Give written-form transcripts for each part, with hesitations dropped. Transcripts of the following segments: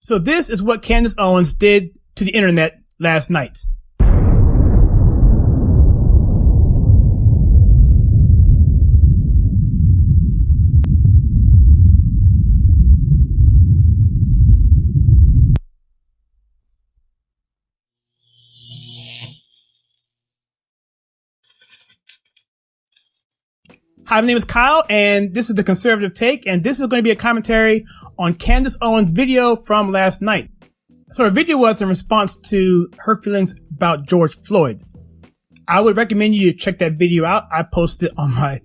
So this is what Candace Owens did to the internet last night. Hi, my name is Kyle, and this is The Conservative Take, and this is going to be a commentary on Candace Owens' video from last night. So her video was in response to her feelings about George Floyd. I would recommend you check that video out. I posted it on my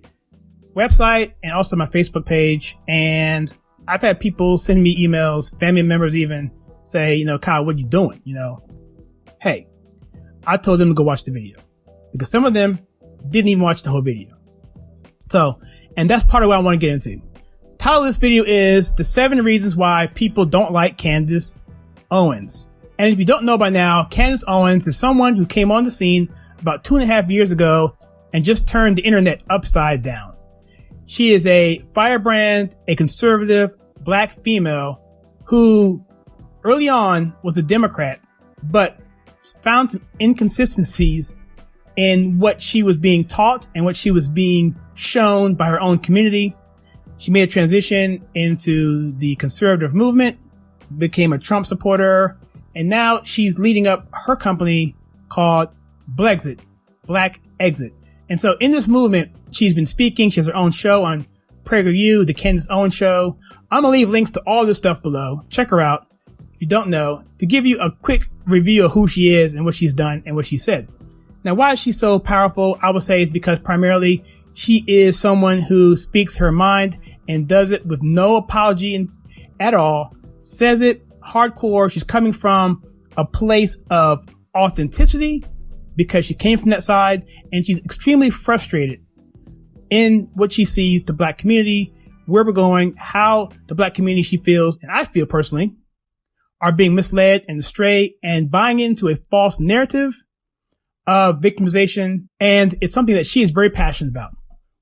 website and also my Facebook page, and I've had people send me emails, family members even, say, Kyle, what are you doing? Hey, I told them to go watch the video because some of them didn't even watch the whole video. So, and that's part of what I want to get into. Title of this video is The 7 Reasons Why People Don't Like Candace Owens. And if you don't know by now, Candace Owens is someone who came on the scene about 2.5 years ago and just turned the internet upside down. She is a firebrand, a conservative black female who early on was a Democrat, but found some inconsistencies in what she was being taught and what she was being shown by her own community. She made a transition into the conservative movement, became a Trump supporter, and now she's leading up her company called Blexit, Black Exit. And so in this movement, she's been speaking. She has her own show on PragerU, the Candace Owens Show. I'm going to leave links to all this stuff below. Check her out if you don't know, to give you a quick review of who she is and what she's done and what she said. Now, why is she so powerful? I would say it's because primarily she is someone who speaks her mind and does it with no apology at all, says it hardcore. She's coming from a place of authenticity because she came from that side, and she's extremely frustrated in what she sees the black community, where we're going, how the black community she feels, and I feel personally, are being misled and astray and buying into a false narrative of victimization, and it's something that she is very passionate about.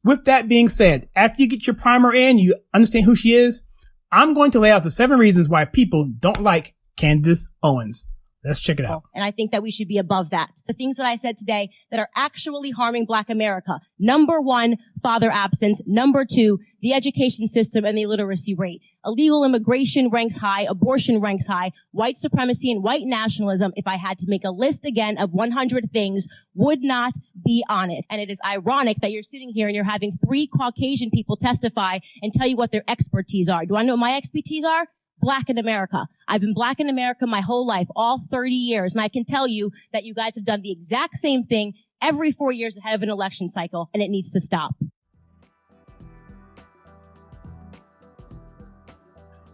With that being said, after you get your primer in, you understand who she is, I'm going to lay out the 7 reasons why people don't like Candace Owens. Let's check it out. And I think that we should be above that. The things that I said today that are actually harming Black America. Number 1, father absence. Number 2, the education system and the illiteracy rate. Illegal immigration ranks high. Abortion ranks high. White supremacy and white nationalism, if I had to make a list again of 100 things, would not be on it. And it is ironic that you're sitting here and you're having 3 Caucasian people testify and tell you what their expertise are. Do I know what my expertise are? Black in America. I've been Black in America my whole life, all 30 years. And I can tell you that you guys have done the exact same thing every 4 years ahead of an election cycle, and it needs to stop.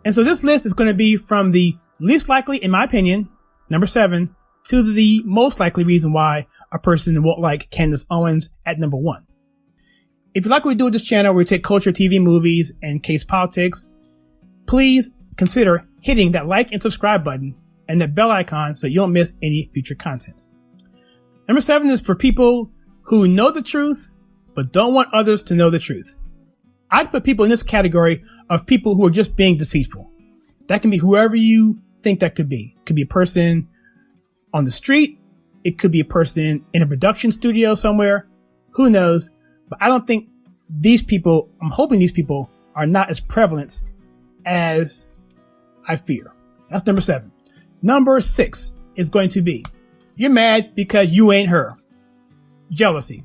And so this list is going to be from the least likely, in my opinion, number 7, to the most likely reason why a person won't like Candace Owens at number 1. If you like what we do with this channel, where we take culture, TV, movies, and case politics, please consider hitting that like and subscribe button and that bell icon so you don't miss any future content. Number 7 is for people who know the truth, but don't want others to know the truth. I'd put people in this category of people who are just being deceitful. That can be whoever you think that could be. It could be a person on the street. It could be a person in a production studio somewhere. Who knows? But I don't think these people, I'm hoping these people are not as prevalent as I fear. That's number 7. Number 6 is going to be, you're mad because you ain't her. Jealousy.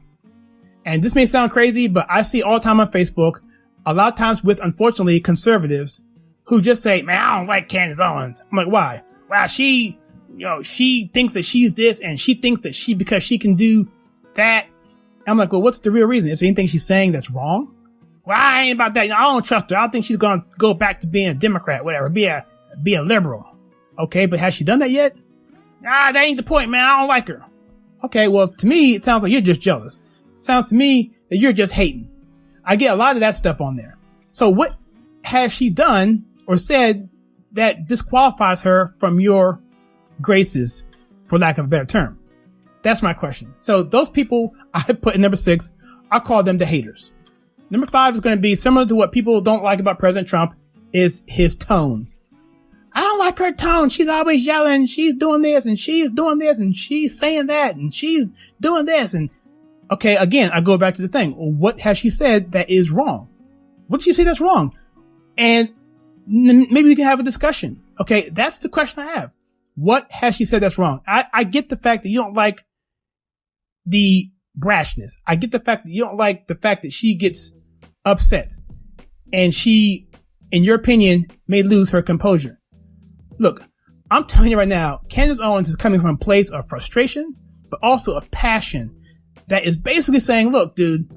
And this may sound crazy, but I see all the time on Facebook, a lot of times with, unfortunately, conservatives who just say, man, I don't like Candace Owens. I'm like, why? Wow, she thinks that she's this, and she thinks that because she can do that. I'm like, well, what's the real reason? Is there anything she's saying that's wrong? Well, I ain't about that. I don't trust her. I don't think she's going to go back to being a Democrat, whatever, be a liberal. Okay, but has she done that yet? That ain't the point, man. I don't like her. Okay, well, to me, it sounds like you're just jealous. Sounds to me that you're just hating. I get a lot of that stuff on there. So what has she done or said that disqualifies her from your graces, for lack of a better term? That's my question. So those people I put in number 6, I call them the haters. Number 5 is going to be similar to what people don't like about President Trump, is his tone. I don't like her tone. She's always yelling. She's doing this and she's doing this and she's saying that and she's doing this. And okay, again, I go back to the thing. What has she said that is wrong? What did she say that's wrong? And maybe we can have a discussion. Okay, that's the question I have. What has she said that's wrong? I get the fact that you don't like the brashness. I get the fact that you don't like the fact that she gets upset and she, in your opinion, may lose her composure. Look, I'm telling you right now, Candace Owens is coming from a place of frustration, but also of passion that is basically saying, look, dude,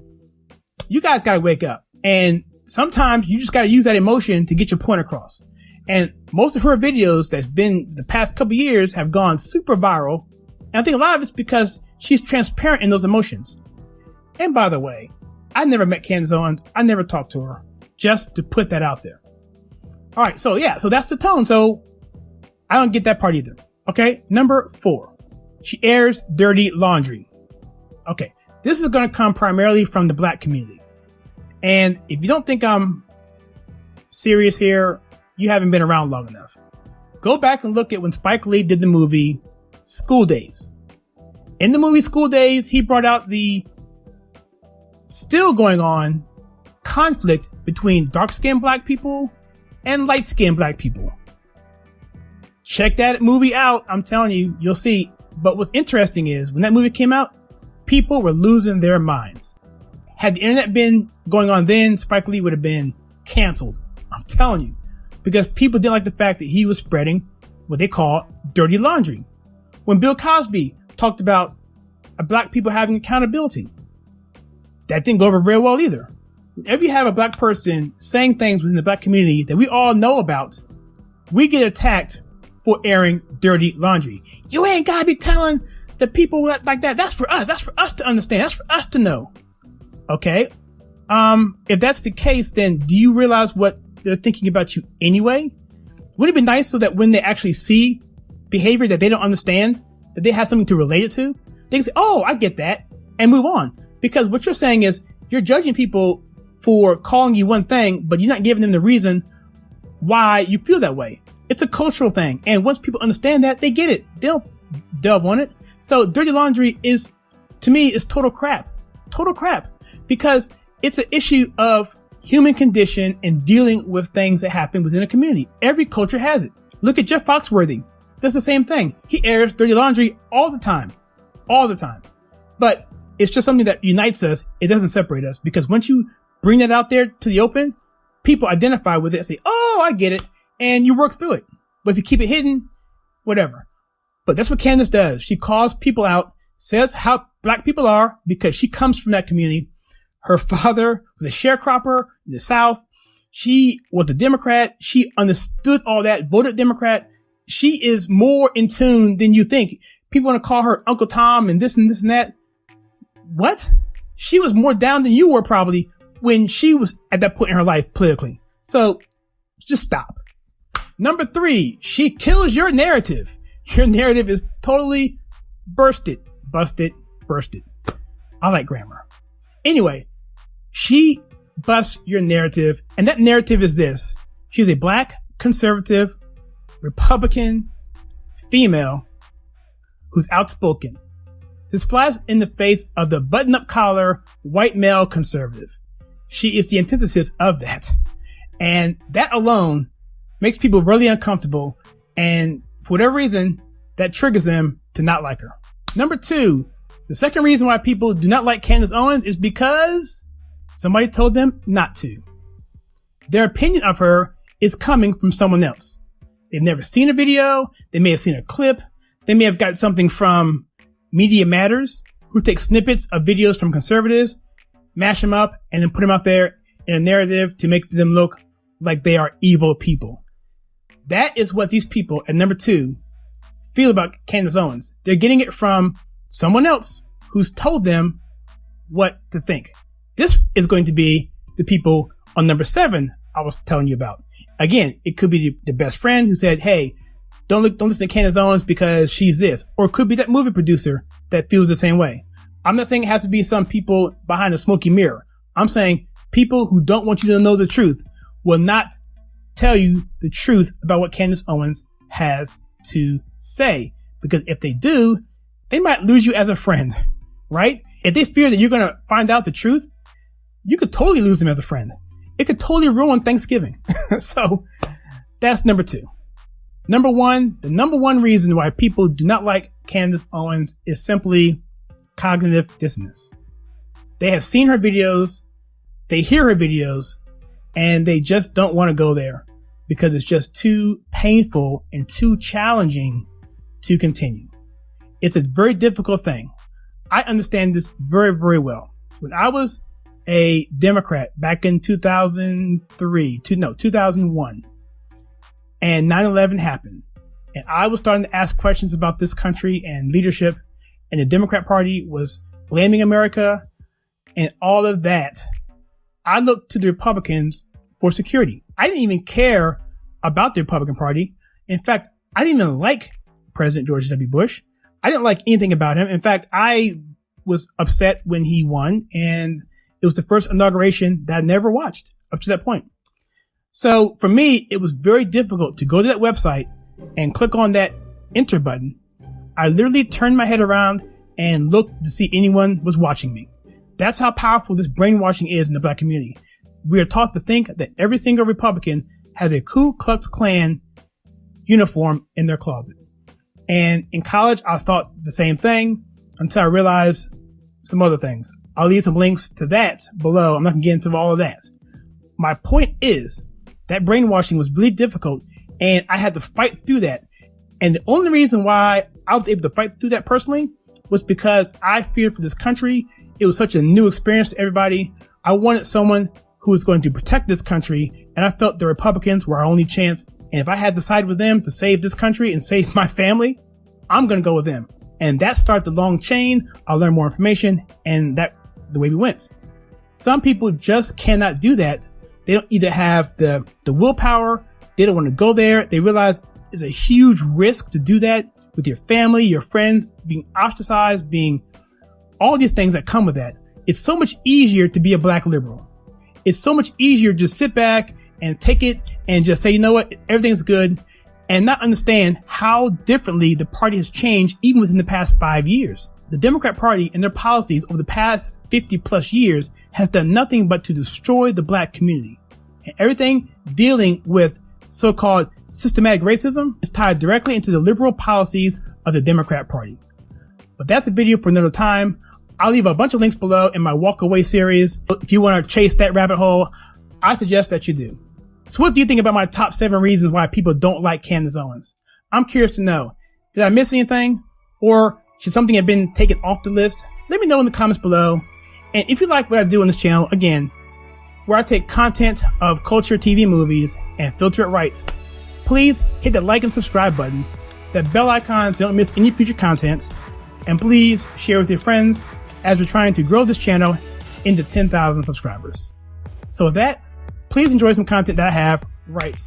you guys gotta wake up. And sometimes you just gotta use that emotion to get your point across. And most of her videos that's been the past couple years have gone super viral. And I think a lot of it's because she's transparent in those emotions. And by the way, I never met Candace Owens. I never talked to her, just to put that out there. All right. So yeah, so that's the tone. So I don't get that part either. Okay. Number 4, she airs dirty laundry. Okay. This is going to come primarily from the black community. And if you don't think I'm serious here, you haven't been around long enough. Go back and look at when Spike Lee did the movie School Days. In the movie School Days, he brought out the still going on conflict between dark-skinned black people and light-skinned black people. Check that movie out. I'm telling you, you'll see. But what's interesting is when that movie came out, people were losing their minds. Had the internet been going on then, Spike Lee would have been canceled. I'm telling you. Because people didn't like the fact that he was spreading what they call dirty laundry. When Bill Cosby talked about black people having accountability, that didn't go over very well either. Whenever you have a black person saying things within the black community that we all know about, we get attacked for airing dirty laundry. You ain't gotta be telling the people like that. That's for us. That's for us to understand. That's for us to know. Okay. If that's the case, then do you realize what they're thinking about you anyway? Wouldn't it be nice so that when they actually see behavior that they don't understand, that they have something to relate it to? They can say, oh, I get that, and move on. Because what you're saying is you're judging people for calling you one thing, but you're not giving them the reason why you feel that way. It's a cultural thing. And once people understand that, they get it. They'll delve on it. So dirty laundry is, to me, is total crap. Total crap. Because it's an issue of human condition and dealing with things that happen within a community. Every culture has it. Look at Jeff Foxworthy. Does the same thing. He airs dirty laundry all the time. All the time. But it's just something that unites us. It doesn't separate us, because once you bring that out there to the open, people identify with it and say, oh, I get it. And you work through it. But if you keep it hidden, whatever. But that's what Candace does. She calls people out, says how black people are, because she comes from that community. Her father was a sharecropper in the South. She was a Democrat. She understood all that, voted Democrat. She is more in tune than you think. People want to call her Uncle Tom and this and this and that. What? She was more down than you were probably when she was at that point in her life politically. So just stop. Number 3, she kills your narrative. Your narrative is totally busted. I like grammar. Anyway, she busts your narrative, and that narrative is this. She's a black, conservative, Republican, female who's outspoken. This flies in the face of the button-up collar, white male conservative. She is the antithesis of that. And that alone makes people really uncomfortable, and for whatever reason, that triggers them to not like her. Number 2, the second reason why people do not like Candace Owens is because somebody told them not to. Their opinion of her is coming from someone else. They've never seen a video. They may have seen a clip. They may have got something from Media Matters, who take snippets of videos from conservatives, mash them up, and then put them out there in a narrative to make them look like they are evil people. That is what these people at number 2 feel about Candace Owens. They're getting it from someone else who's told them what to think. This is going to be the people on number 7 I was telling you about. Again, it could be the best friend who said, hey, don't listen to Candace Owens because she's this. Or it could be that movie producer that feels the same way. I'm not saying it has to be some people behind a smoky mirror. I'm saying people who don't want you to know the truth will not tell you the truth about what Candace Owens has to say. Because if they do, they might lose you as a friend, right? If they fear that you're going to find out the truth, you could totally lose them as a friend. It could totally ruin Thanksgiving. So that's number two. Number one, the number one reason why people do not like Candace Owens is simply cognitive dissonance. They have seen her videos, they hear her videos, and they just don't want to go there because it's just too painful and too challenging to continue. It's a very difficult thing. I understand this very, very well. When I was a Democrat back in 2001, and 9/11 happened, and I was starting to ask questions about this country and leadership, and the Democrat Party was blaming America and all of that, I looked to the Republicans for security. I didn't even care about the Republican Party. In fact, I didn't even like President George W. Bush. I didn't like anything about him. In fact, I was upset when he won, and it was the first inauguration that I never watched up to that point. So for me, it was very difficult to go to that website and click on that enter button. I literally turned my head around and looked to see anyone was watching me. That's how powerful this brainwashing is in the Black community. We are taught to think that every single Republican has a Ku Klux Klan uniform in their closet. And in college, I thought the same thing until I realized some other things. I'll leave some links to that below. I'm not going to get into all of that. My point is that brainwashing was really difficult, and I had to fight through that. And the only reason why I was able to fight through that personally was because I feared for this country. It was such a new experience to everybody. I wanted someone who was going to protect this country, and I felt the Republicans were our only chance. And if I had to side with them to save this country and save my family, I'm going to go with them. And that started the long chain. I learned more information, and that's the way we went. Some people just cannot do that. They don't either have the willpower. They don't want to go there. They realize it's a huge risk to do that with your family, your friends, being ostracized, being all these things that come with that. It's so much easier to be a Black liberal. It's so much easier to just sit back and take it and just say, you know what, everything's good, and not understand how differently the party has changed even within the past 5 years. The Democrat Party and their policies over the past 50 plus years has done nothing but to destroy the Black community. And everything dealing with so-called systematic racism is tied directly into the liberal policies of the Democrat Party. But that's a video for another time. I'll leave a bunch of links below in my walk away series. If you want to chase that rabbit hole, I suggest that you do. So what do you think about my top 7 reasons why people don't like Candace Owens? I'm curious to know. Did I miss anything? Or should something have been taken off the list? Let me know in the comments below. And if you like what I do on this channel, again, where I take content of culture, TV, movies, and filter it right, please hit the like and subscribe button, that bell icon so you don't miss any future content, and please share with your friends as we're trying to grow this channel into 10,000 subscribers. So with that, please enjoy some content that I have right